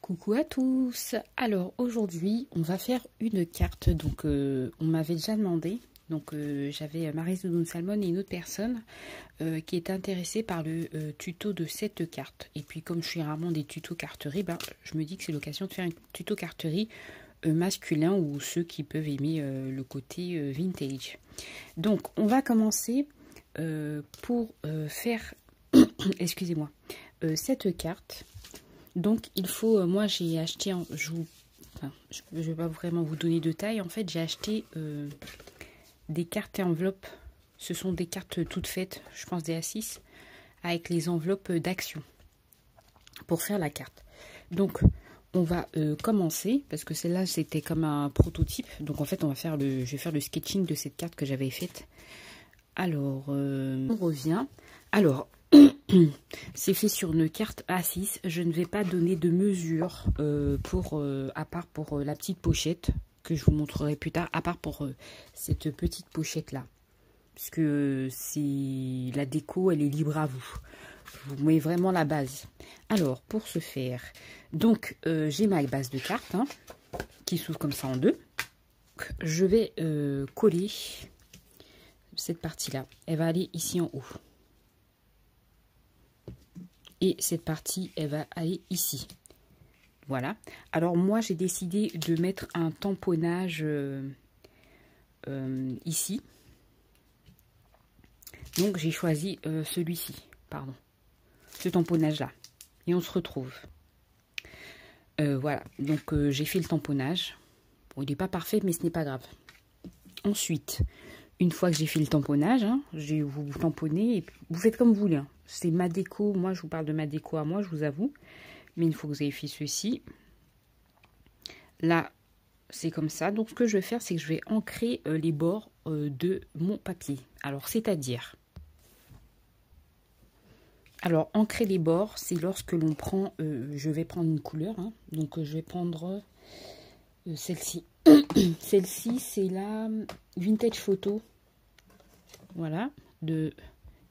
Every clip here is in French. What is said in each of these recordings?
Coucou à tous. Alors aujourd'hui on va faire une carte. Donc on m'avait déjà demandé. Donc j'avais Maryse de Doon Salmon et une autre personne qui était intéressée par le tuto de cette carte. Et puis comme je suis rarement des tutos carterie, je me dis que c'est l'occasion de faire un tuto carterie masculin ou ceux qui peuvent aimer le côté vintage. Donc on va commencer pour faire excusez-moi cette carte. Donc il faut, moi j'ai acheté, je ne vais pas vraiment vous donner de taille, en fait j'ai acheté des cartes et enveloppes, ce sont des cartes toutes faites, je pense des A6, avec les enveloppes d'action, pour faire la carte. Donc on va commencer, parce que celle-là c'était comme un prototype, donc en fait on va faire je vais faire le sketching de cette carte que j'avais faite. Alors on revient, alors c'est fait sur une carte A6. Je ne vais pas donner de mesure à part pour la petite pochette que je vous montrerai plus tard, à part pour cette petite pochette là, puisque c'est la déco, elle est libre à vous. Je vous mets vraiment la base. Alors pour ce faire, donc j'ai ma base de carte qui s'ouvre comme ça en deux. Donc, je vais coller cette partie là. Elle va aller ici en haut. Et cette partie, elle va aller ici. Voilà. Alors moi, j'ai décidé de mettre un tamponnage ici. Donc j'ai choisi celui-ci, pardon. Ce tamponnage-là. Et on se retrouve. Voilà. Donc j'ai fait le tamponnage. Bon, il n'est pas parfait, mais ce n'est pas grave. Ensuite, une fois que j'ai fait le tamponnage, vous tamponnez et vous faites comme vous voulez. C'est ma déco, moi je vous parle de ma déco à moi, je vous avoue. Mais une fois que vous avez fait ceci, là c'est comme ça. Donc ce que je vais faire, c'est que je vais ancrer les bords de mon papier. Alors c'est-à-dire, ancrer les bords, c'est lorsque l'on prend, je vais prendre une couleur. Donc je vais prendre celle-ci. Celle-ci c'est la Vintage Photo. Voilà, de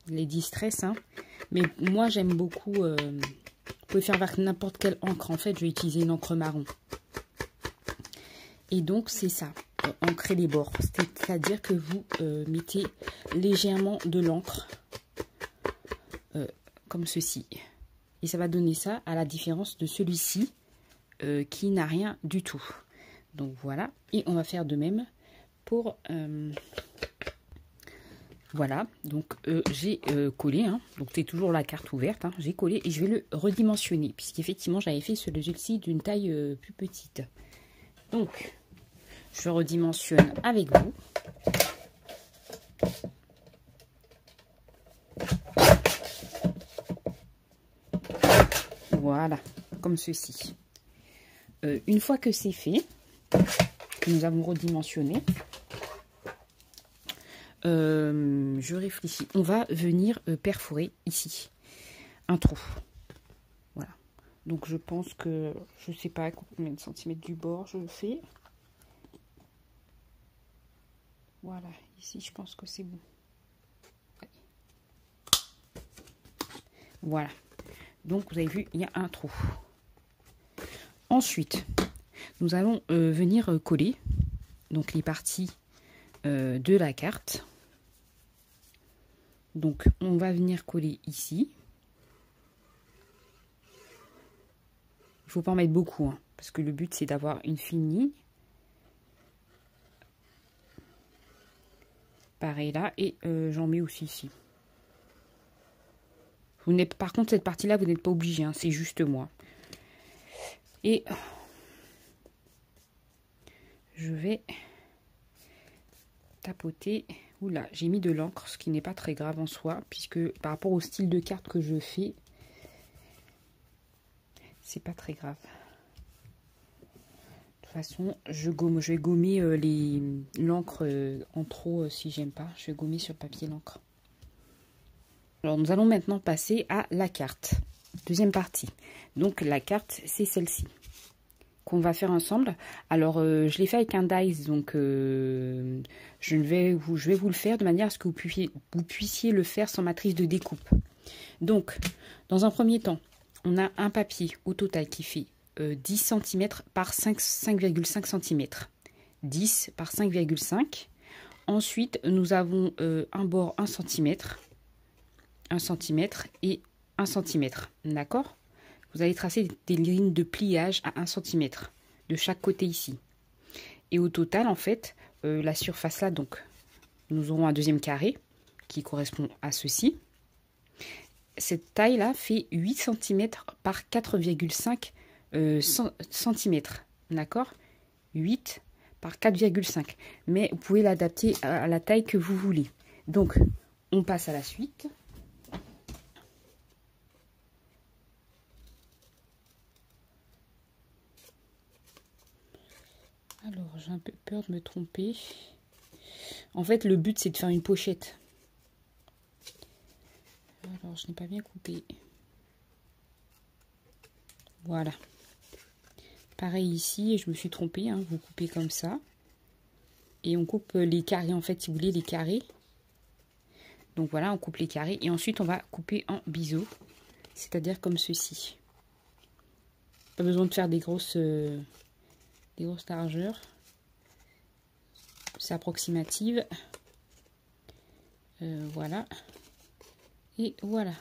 Lady Stress. Mais moi j'aime beaucoup, vous pouvez faire avec n'importe quelle encre. En fait je vais utiliser une encre marron. Et donc c'est ça, ancrer les bords. C'est-à-dire que vous mettez légèrement de l'encre, comme ceci. Et ça va donner ça, à la différence de celui-ci, qui n'a rien du tout. Donc voilà, et on va faire de même pour... voilà, donc j'ai collé, donc c'est toujours la carte ouverte, j'ai collé et je vais le redimensionner, puisqu'effectivement j'avais fait celui-ci d'une taille plus petite. Donc, je redimensionne avec vous. Voilà, comme ceci. Une fois que c'est fait, que nous avons redimensionné, je réfléchis. On va venir perforer ici un trou. Voilà. Donc je pense que je sais pas combien de centimètres du bord je le fais. Voilà. Ici je pense que c'est bon. Voilà. Donc vous avez vu, il y a un trou. Ensuite, nous allons venir coller donc les parties de la carte. Donc on va venir coller ici. Il ne faut pas en mettre beaucoup, parce que le but c'est d'avoir une fine ligne. Pareil là, et j'en mets aussi ici. Par contre cette partie là vous n'êtes pas obligé, c'est juste moi. Et je vais tapoter. Oula, j'ai mis de l'encre, ce qui n'est pas très grave en soi, puisque par rapport au style de carte que je fais, c'est pas très grave. De toute façon, je vais gommer l'encre en trop si j'aime pas. Je vais gommer sur le papier l'encre. Alors nous allons maintenant passer à la carte. Deuxième partie. Donc la carte, c'est celle-ci qu'on va faire ensemble. Alors je l'ai fait avec un dice, donc je vais vous le faire de manière à ce que vous puissiez le faire sans matrice de découpe. Donc dans un premier temps, on a un papier au total qui fait 10 cm par 5,5 cm. 10 par 5,5. Ensuite, nous avons un bord 1 cm, 1 cm et 1 cm. D'accord? Vous allez tracer des lignes de pliage à 1 cm de chaque côté ici. Et au total, en fait, la surface là, donc, nous aurons un deuxième carré qui correspond à ceci. Cette taille-là fait 8 cm par 4,5 cm. D'accord? 8 par 4,5. Mais vous pouvez l'adapter à la taille que vous voulez. Donc, on passe à la suite. Alors, j'ai un peu peur de me tromper. En fait, le but, c'est de faire une pochette. Alors, je n'ai pas bien coupé. Voilà. Pareil ici, je me suis trompée. Hein, vous coupez comme ça. Et on coupe les carrés, en fait, si vous voulez, les carrés. Donc voilà, on coupe les carrés. Et ensuite, on va couper en biseau. C'est-à-dire comme ceci. Pas besoin de faire des grosses largeurs. C'est approximative. Voilà. Et voilà.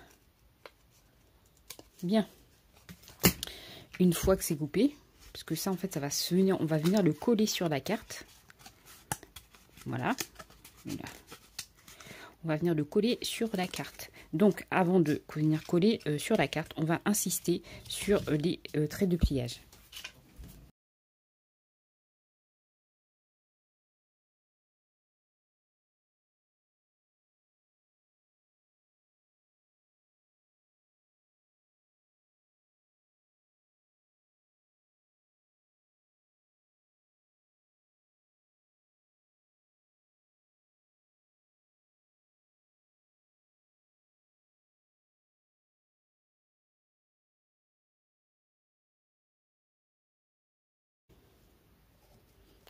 Bien. Une fois que c'est coupé, parce que ça en fait ça va se venir, on va venir le coller sur la carte. Voilà. Voilà. On va venir le coller sur la carte. Donc avant de venir coller sur la carte, on va insister sur les traits de pliage.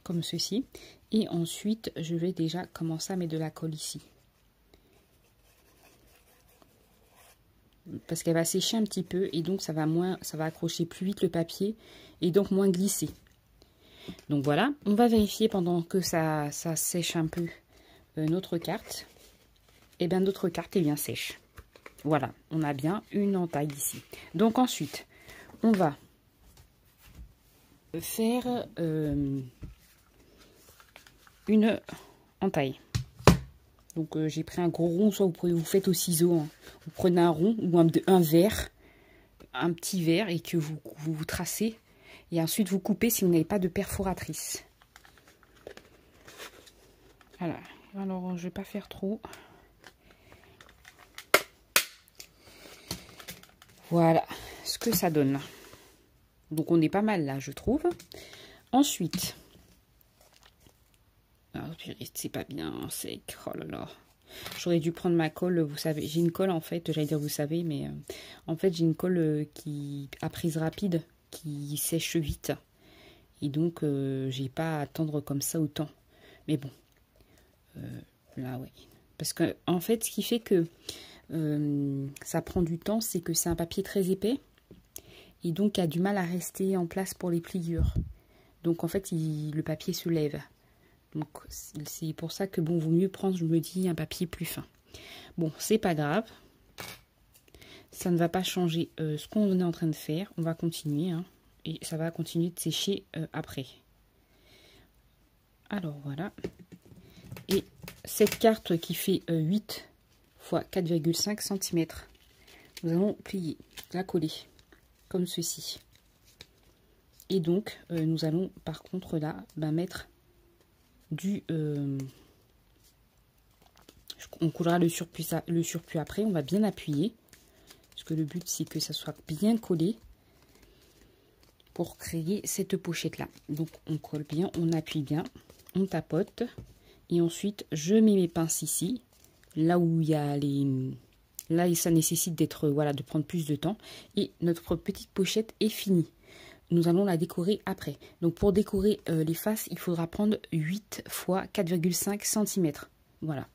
Comme ceci. Et ensuite, je vais déjà commencer à mettre de la colle ici. Parce qu'elle va sécher un petit peu et donc ça va accrocher plus vite le papier et donc moins glisser. Donc voilà, on va vérifier pendant que ça sèche un peu notre carte. Et bien notre carte est bien sèche. Voilà, on a bien une entaille ici. Donc ensuite, on va faire une entaille. Donc j'ai pris un gros rond, soit vous faites au ciseau. Hein. Vous prenez un rond ou un verre, un petit verre et que vous tracez. Et ensuite vous coupez si vous n'avez pas de perforatrice. Voilà. Alors je vais pas faire trop. Voilà ce que ça donne. Donc on est pas mal là, je trouve. Ensuite, c'est pas bien sec. Oh là là. J'aurais dû prendre ma colle, vous savez. J'ai une colle en fait, j'allais dire vous savez, mais en fait j'ai une colle qui a prise rapide, qui sèche vite. Et donc j'ai pas à attendre comme ça autant. Mais bon, là oui. Parce que en fait ce qui fait que ça prend du temps, c'est que c'est un papier très épais. Et donc, il a du mal à rester en place pour les pliures. Donc, en fait, le papier se lève. Donc, c'est pour ça que, bon, vaut mieux prendre, je me dis, un papier plus fin. Bon, c'est pas grave. Ça ne va pas changer ce qu'on est en train de faire. On va continuer, hein, et ça va continuer de sécher après. Alors, voilà. Et cette carte qui fait 8 x 4,5 cm, nous allons plier, la coller. Comme ceci. Et donc, nous allons par contre là mettre du... on coulera le surplus après, on va bien appuyer. Parce que le but, c'est que ça soit bien collé pour créer cette pochette là. Donc, on colle bien, on appuie bien, on tapote. Et ensuite, je mets mes pinces ici, là où il y a les... Là, ça nécessite d'être, voilà, de prendre plus de temps. Et notre petite pochette est finie. Nous allons la décorer après. Donc, pour décorer les faces, il faudra prendre 8 x 4,5 cm. Voilà.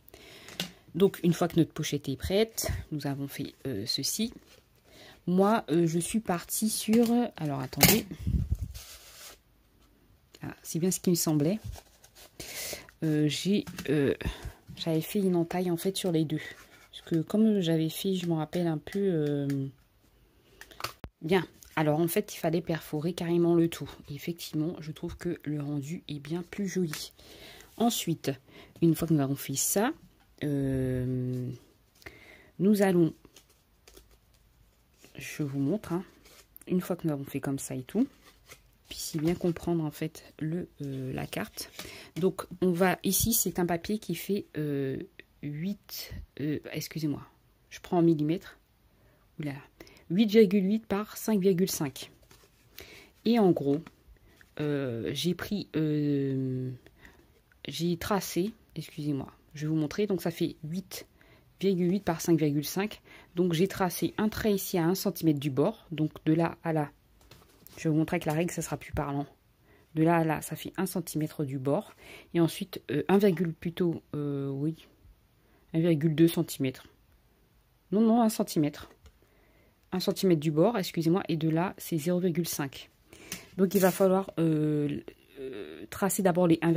Donc, une fois que notre pochette est prête, nous avons fait ceci. moi, je suis partie sur... Alors, attendez. Ah, c'est bien ce qui me semblait. J'avais fait une entaille, en fait, sur les deux. Parce que comme j'avais fait, je me rappelle un peu... Bien. Alors, en fait, il fallait perforer carrément le tout. Et effectivement, je trouve que le rendu est bien plus joli. Ensuite, une fois que nous avons fait ça, nous allons... Je vous montre, hein, une fois que nous avons fait comme ça et tout, puis c'est bien comprendre en fait la carte. Donc on va, ici c'est un papier qui fait 8, excusez-moi, je prends en millimètres, oulala, 8,8 par 5,5. Et en gros, j'ai tracé, excusez-moi, je vais vous montrer, donc ça fait 8,8 par 5,5. Donc j'ai tracé un trait ici à 1 cm du bord. Donc de là à là, je vais vous montrer avec la règle, ça sera plus parlant. De là à là, ça fait 1 cm du bord. Et ensuite, 1,2 cm. Non, 1 cm. 1 cm du bord, excusez-moi. Et de là, c'est 0,5. Donc il va falloir tracer d'abord les 1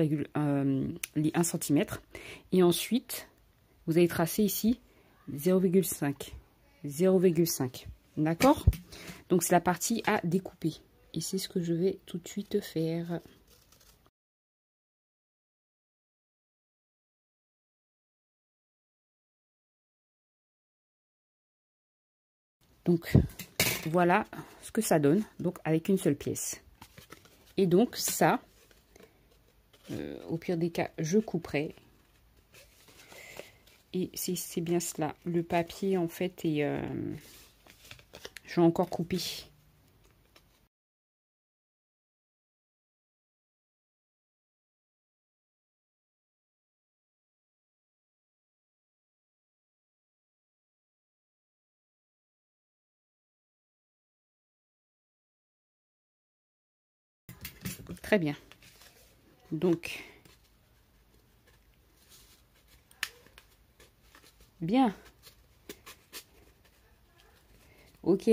cm. Et ensuite... Vous allez tracer ici 0,5. 0,5. D'accord? Donc, c'est la partie à découper. Et c'est ce que je vais tout de suite faire. Donc, voilà ce que ça donne. Donc, avec une seule pièce. Et donc, ça, au pire des cas, je couperai. Et c'est bien cela. Le papier, en fait, est... je vais encore couper. Très bien. Donc... Bien. Ok.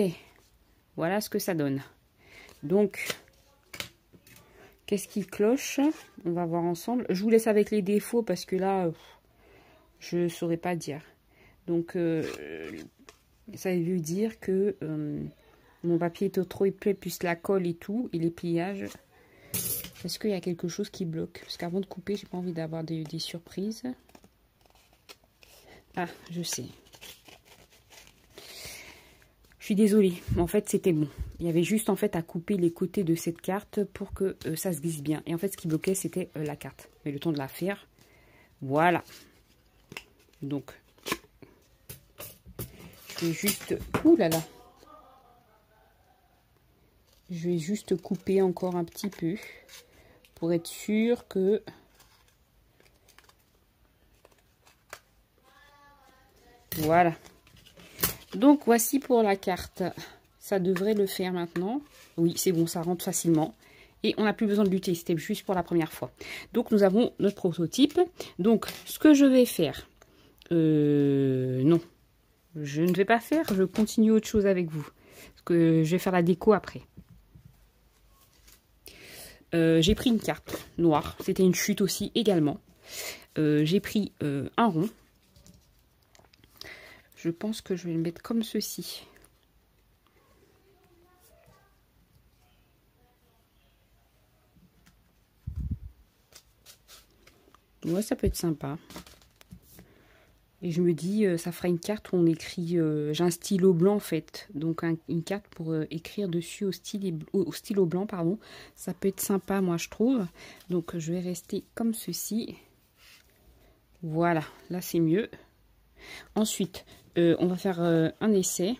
Voilà ce que ça donne. Donc, qu'est-ce qui cloche? On va voir ensemble. Je vous laisse avec les défauts parce que là, je ne saurais pas dire. Donc, ça veut dire que mon papier est trop épais, plus la colle et tout, et les pliages. Est-ce qu'il y a quelque chose qui bloque? Parce qu'avant de couper, j'ai pas envie d'avoir des surprises. Ah, je sais. Je suis désolée. En fait, c'était bon. Il y avait juste en fait à couper les côtés de cette carte pour que ça se glisse bien. Et en fait, ce qui bloquait, c'était la carte. Mais le temps de la faire. Voilà. Donc, je vais juste... Ouh là là. Je vais juste couper encore un petit peu pour être sûr que... Voilà. Donc, voici pour la carte. Ça devrait le faire maintenant. Oui, c'est bon, ça rentre facilement. Et on n'a plus besoin de lutter, c'était juste pour la première fois. Donc, nous avons notre prototype. Donc, ce que je vais faire... non, je ne vais pas faire. Je continue autre chose avec vous. Parce que je vais faire la déco après. J'ai pris une carte noire. C'était une chute aussi également. J'ai pris un rond. Je pense que je vais le mettre comme ceci. Ouais, ça peut être sympa. Et je me dis, ça fera une carte où on écrit... j'ai un stylo blanc en fait. Donc une carte pour écrire dessus au stylo blanc, pardon. Ça peut être sympa, moi je trouve. Donc je vais rester comme ceci. Voilà, là c'est mieux. Ensuite, on va faire un essai.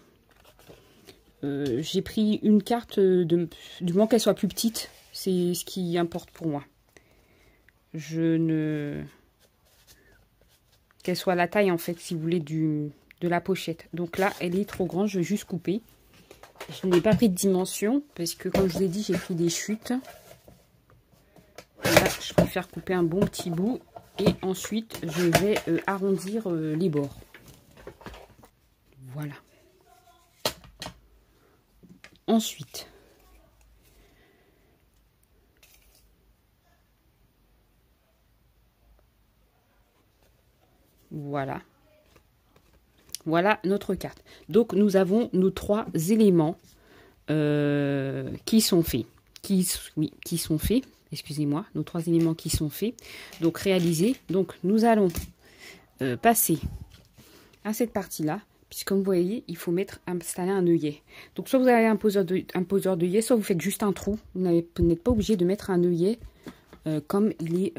J'ai pris une carte, du moment qu'elle soit plus petite. C'est ce qui importe pour moi. Qu'elle soit la taille en fait, si vous voulez, de la pochette. Donc là, elle est trop grande, je vais juste couper. Je n'ai pas pris de dimension, parce que comme je vous ai dit, j'ai pris des chutes. Là, je préfère couper un bon petit bout. Et ensuite, je vais arrondir les bords. Voilà. Ensuite, voilà. Voilà notre carte. Donc, nous avons nos 3 éléments qui sont faits. Qui sont faits. Excusez-moi, nos 3 éléments qui sont faits. Donc, réalisés. Donc, nous allons passer à cette partie-là. Puisque, comme vous voyez, il faut installer un œillet. Donc, soit vous avez un poseur d'œillet, soit vous faites juste un trou. Vous n'êtes pas obligé de mettre un œillet comme il est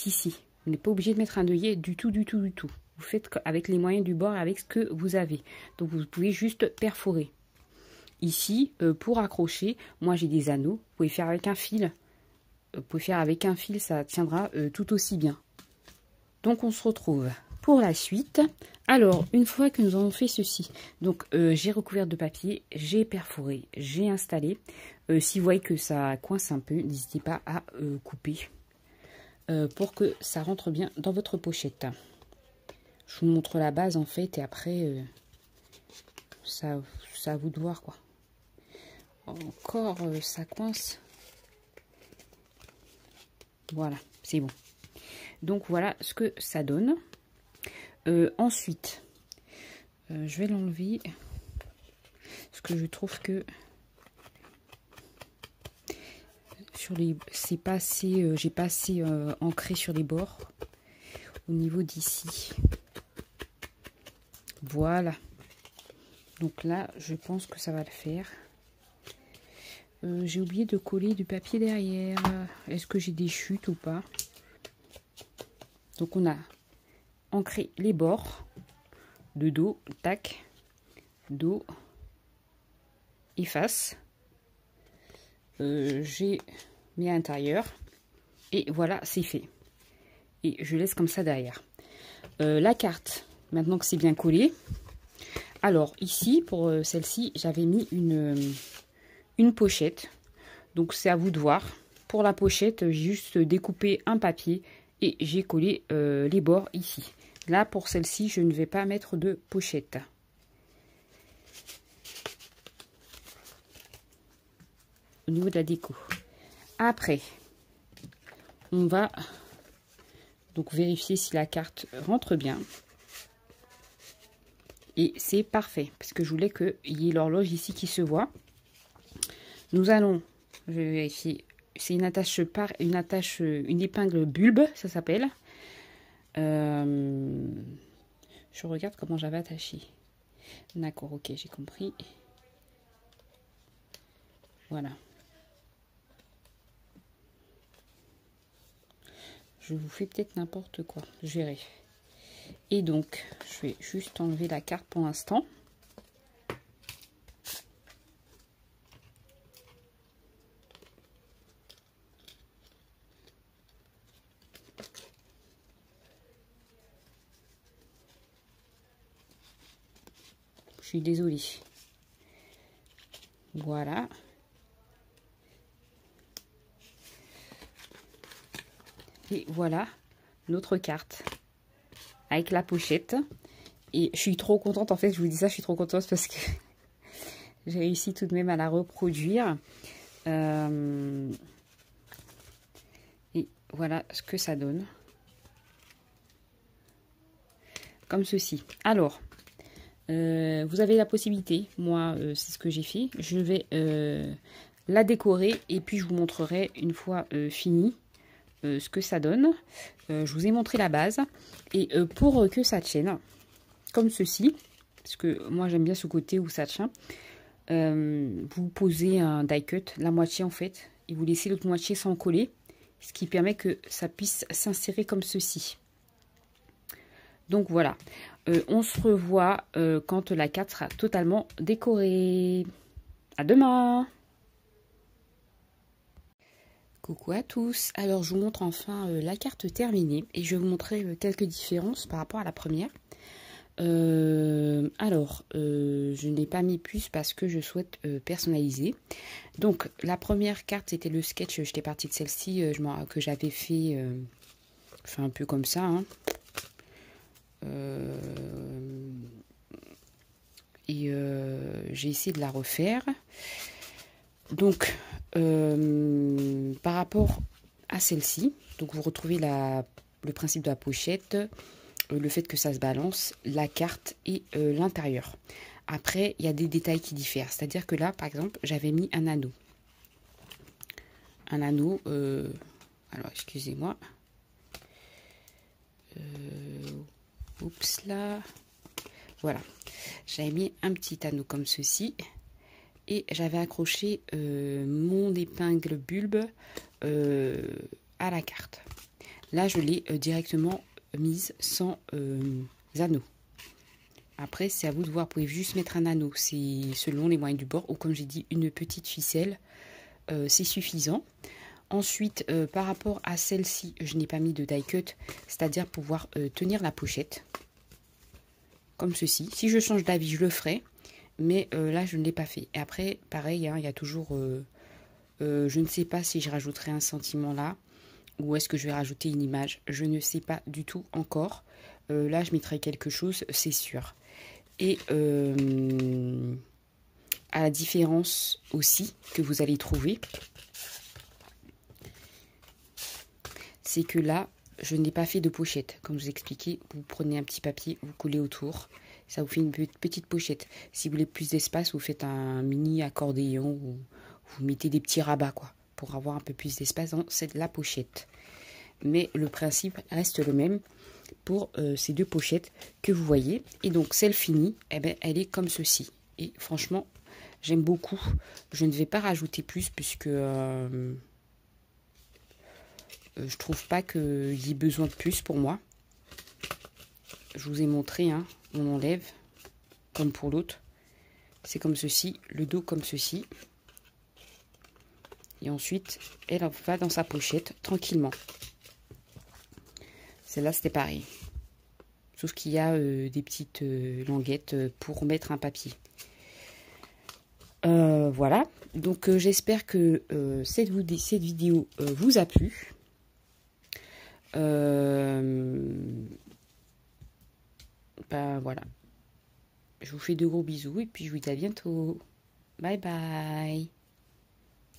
ici. Vous n'êtes pas obligé de mettre un œillet du tout. Vous faites avec les moyens du bord, avec ce que vous avez. Donc, vous pouvez juste perforer. Ici, pour accrocher, moi j'ai des anneaux. Vous pouvez faire avec un fil. Ça tiendra tout aussi bien. Donc, on se retrouve pour la suite. Alors, une fois que nous avons fait ceci, donc j'ai recouvert de papier, j'ai perforé, j'ai installé. Si vous voyez que ça coince un peu, n'hésitez pas à couper pour que ça rentre bien dans votre pochette. Je vous montre la base en fait et après ça à vous de voir quoi. Encore ça coince. Voilà, c'est bon. Donc voilà ce que ça donne. Ensuite, je vais l'enlever parce que je trouve que sur les c'est pas assez j'ai pas assez ancré sur les bords au niveau d'ici. Voilà. Donc là, je pense que ça va le faire. J'ai oublié de coller du papier derrière. Est-ce que j'ai des chutes ou pas? Donc on a ancré les bords de dos, tac, dos et face. J'ai mis à l'intérieur. Et voilà, c'est fait. Et je laisse comme ça derrière. La carte, maintenant que c'est bien collé. Alors ici, pour celle-ci, j'avais mis une pochette. Donc c'est à vous de voir. Pour la pochette, j'ai juste découpé un papier et j'ai collé les bords ici. Là, pour celle-ci, je ne vais pas mettre de pochette. Au niveau de la déco. Après, on va donc vérifier si la carte rentre bien. Et c'est parfait, parce que je voulais qu'il y ait l'horloge ici qui se voit. Nous allons, je vais vérifier, c'est une une épingle bulbe, ça s'appelle. Je regarde comment j'avais attaché. D'accord, ok, j'ai compris. Voilà. Je vous fais peut-être n'importe quoi, je verrai. Et donc, je vais juste enlever la carte pour l'instant. Je suis désolée. Voilà. Et voilà notre carte avec la pochette. Et je suis trop contente, en fait, je vous dis ça, je suis trop contente parce que j'ai réussi tout de même à la reproduire. Et voilà ce que ça donne. Comme ceci. Alors, vous avez la possibilité, moi c'est ce que j'ai fait, je vais la décorer et puis je vous montrerai une fois fini ce que ça donne. Je vous ai montré la base et pour que ça tienne, comme ceci, parce que moi j'aime bien ce côté où ça tient, vous posez un die cut, la moitié en fait, et vous laissez l'autre moitié sans coller, ce qui permet que ça puisse s'insérer comme ceci. Donc voilà, on se revoit quand la carte sera totalement décorée. À demain! Coucou à tous, alors je vous montre enfin la carte terminée et je vais vous montrer quelques différences par rapport à la première. Je n'ai pas mis plus parce que je souhaite personnaliser. Donc la première carte c'était le sketch, j'étais partie de celle-ci que j'avais fait, un peu comme ça. Hein. J'ai essayé de la refaire. Donc, par rapport à celle-ci, donc vous retrouvez le principe de la pochette, le fait que ça se balance, la carte et l'intérieur. Après, il y a des détails qui diffèrent. C'est-à-dire que là, par exemple, j'avais mis un anneau. Un anneau, alors excusez-moi. Oups là. Voilà. J'avais mis un petit anneau comme ceci. Et j'avais accroché mon épingle bulbe à la carte. Là, je l'ai directement mise sans anneau. Après, c'est à vous de voir. Vous pouvez juste mettre un anneau. C'est selon les moyens du bord. Ou comme j'ai dit, une petite ficelle. C'est suffisant. Ensuite, par rapport à celle-ci, je n'ai pas mis de die cut. C'est-à-dire pouvoir tenir la pochette. Comme ceci. Si je change d'avis, je le ferai. Mais là, je ne l'ai pas fait. Et après, pareil, hein, il y a toujours... je ne sais pas si je rajouterai un sentiment là. Ou est-ce que je vais rajouter une image. Je ne sais pas du tout encore. Là, je mettrai quelque chose, c'est sûr. Et à la différence aussi que vous allez trouver, c'est que là, je n'ai pas fait de pochette. Comme je vous expliquais, vous prenez un petit papier, vous collez autour. Ça vous fait une petite pochette. Si vous voulez plus d'espace, vous faites un mini accordéon ou vous mettez des petits rabats quoi, pour avoir un peu plus d'espace dans la pochette. Mais le principe reste le même pour ces deux pochettes que vous voyez. Et donc celle finie, eh ben, elle est comme ceci. Et franchement, j'aime beaucoup. Je ne vais pas rajouter plus puisque je trouve pas qu'il y ait besoin de plus pour moi. Je vous ai montré, hein, on enlève comme pour l'autre. C'est comme ceci, le dos comme ceci. Et ensuite, elle va dans sa pochette tranquillement. Celle-là, c'était pareil. Sauf qu'il y a des petites languettes pour mettre un papier. Voilà. Donc, j'espère que cette vidéo vous a plu. Voilà. Je vous fais de gros bisous et puis je vous dis à bientôt. Bye bye.